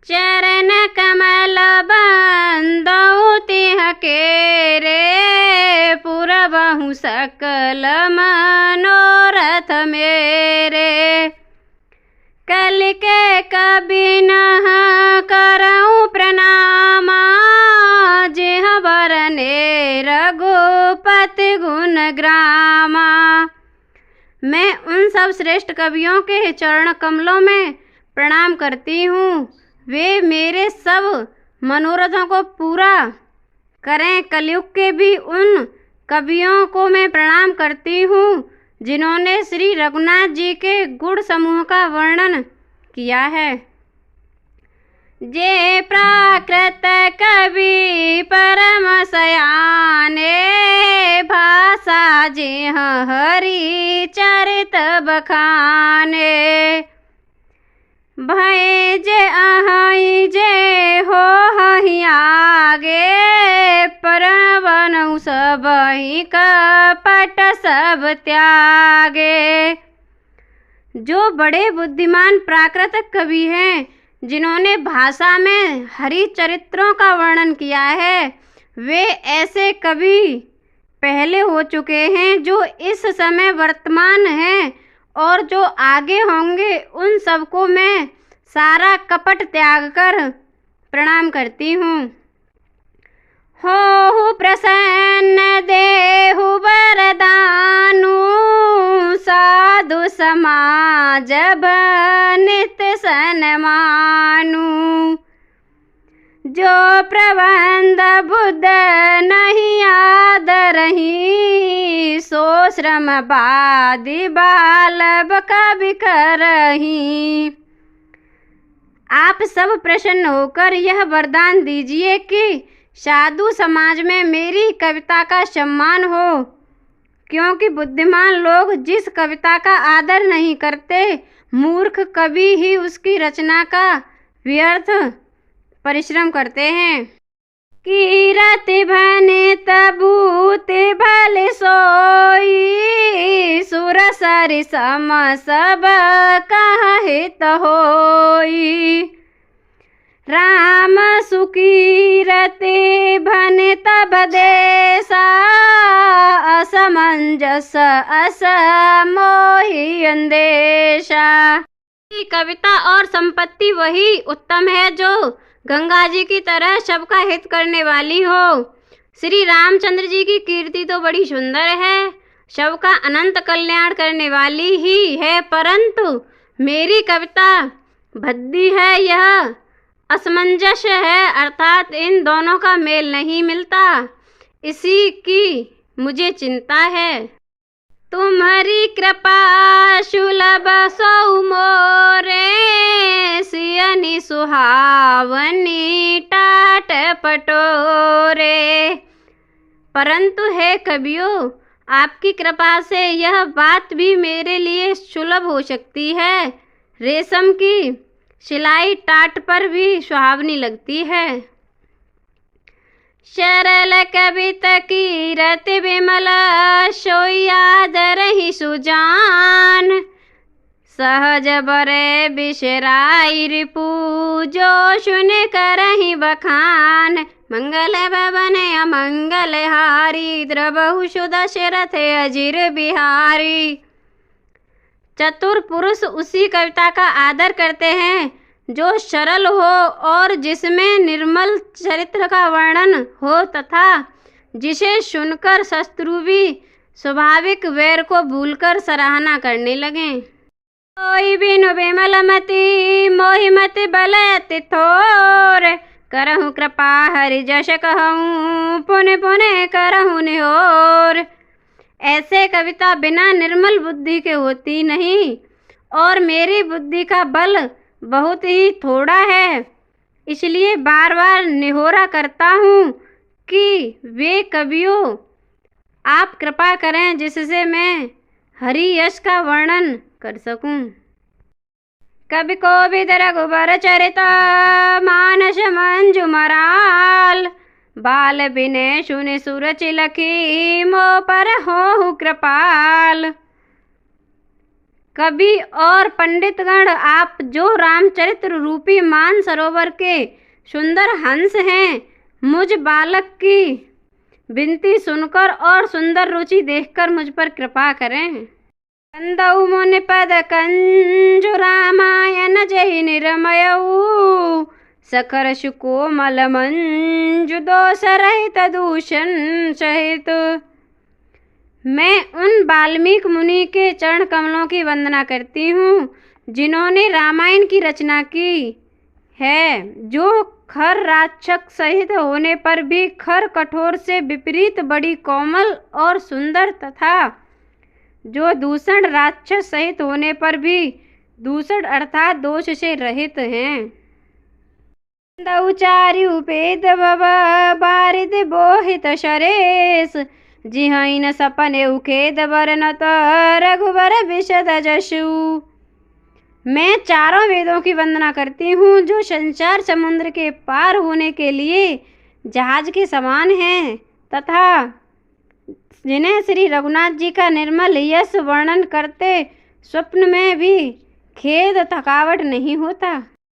चरण कमल बंदौ तिह के रे, पुरबहु सकल मनोरथ मेरे। कल के कबि नह करऊं प्रणामा, जिह बरने रघुपति गुण ग्रामा। मैं उन सब श्रेष्ठ कवियों के चरण कमलों में प्रणाम करती हूँ। वे मेरे सब मनोरथों को पूरा करें। कलयुग के भी उन कवियों को मैं प्रणाम करती हूँ जिन्होंने श्री रघुनाथ जी के गुण समूह का वर्णन किया है। जे प्राकृत कवि परम सयाने, भाषा जिह हरि चरित बखाने। भय जे अहै जे हो हहि आगे, परवनउ सबहि कपट सब त्यागे। जो बड़े बुद्धिमान प्राकृतिक कवि हैं, जिन्होंने भाषा में हरि चरित्रों का वर्णन किया है, वे ऐसे कवि पहले हो चुके हैं जो इस समय वर्तमान हैं और जो आगे होंगे। उन सबको मैं सारा कपट त्याग कर प्रणाम करती हूँ। हो प्रसन्न देहु वरदानु, साधु समाज बनित सन्मानु। जो प्रबंध बुद्ध नहीं आदरही, सो श्रम बादि बालब कवि करही। आप सब प्रसन्न होकर यह वरदान दीजिए कि साधु समाज में मेरी कविता का सम्मान हो, क्योंकि बुद्धिमान लोग जिस कविता का आदर नहीं करते, मूर्ख कवि ही उसकी रचना का व्यर्थ परिश्रम करते हैं। कीरति भनित भूति भल सोई, सुर सरि सम सब कहित होई। राम सुकीरति भनित बदेसा, असमंजस अस मोहि अंदेशा। कविता और संपत्ति वही उत्तम है जो गंगा जी की तरह सबका हित करने वाली हो। श्री रामचंद्र जी की कीर्ति तो बड़ी सुंदर है, सबका अनंत कल्याण करने वाली ही है, परंतु मेरी कविता भद्दी है, यह असमंजस है, अर्थात इन दोनों का मेल नहीं मिलता। इसी की मुझे चिंता है। तुम्हारी कृपा सुलभ सौ मोरे, सियनि सुहावनी टाट पटोरे। परंतु हे कवियों, आपकी कृपा से यह बात भी मेरे लिए सुलभ हो सकती है। रेशम की सिलाई टाट पर भी सुहावनी लगती है। सरल कविता कीरति विमल, सोई आदरहि सुजान। सहज बरे बिसराई रिपु, जो सुन करहि बखान। मंगल भवन अमंगल हारी, द्रवहु सुदशरथ अजिर बिहारी। चतुर पुरुष उसी कविता का आदर करते हैं जो सरल हो और जिसमें निर्मल चरित्र का वर्णन हो, तथा जिसे सुनकर शत्रु भी स्वाभाविक वैर को भूलकर सराहना करने लगें। कोई बिनु विमल मति, मोहि मति बल अति थोर। करहु कृपा हरि जस कहूँ, पुन पुन करहु निहोर। ऐसे कविता बिना निर्मल बुद्धि के होती नहीं, और मेरी बुद्धि का बल बहुत ही थोड़ा है, इसलिए बार बार निहोरा करता हूँ कि वे कवियों आप कृपा करें जिससे मैं हरि यश का वर्णन कर सकूं। कवि कोविद रघुबर चरित, मानस मंजु मराल। बाल बिने सुनि सुर चिलखी, मो पर होहु कृपाल। कवि और पंडितगण, आप जो रामचरित्र रूपी मान सरोवर के सुंदर हंस हैं, मुझ बालक की विनती सुनकर और सुंदर रुचि देखकर मुझ पर कृपा करें। कंदौ मुनि पद कंजु रामायण जहि निर्मयऊ, सखर सुकोमल मंजु दोष रहित दूषण सहित। मैं उन वाल्मीकि मुनि के चरण कमलों की वंदना करती हूँ जिन्होंने रामायण की रचना की है, जो खर राक्षस सहित होने पर भी खर कठोर से विपरीत बड़ी कोमल और सुंदर, तथा जो दूषण राक्षस सहित होने पर भी दूषण अर्थात दोष से रहित हैं। चारु पेद भव बारिद बोहित शरेश, जिहइन सपने उखेद बरनत रघुबर विशद जशु। मैं चारों वेदों की वंदना करती हूँ जो संसार समुद्र के पार होने के लिए जहाज के समान हैं, तथा जिन्हें श्री रघुनाथ जी का निर्मल यश वर्णन करते स्वप्न में भी खेद थकावट नहीं होता।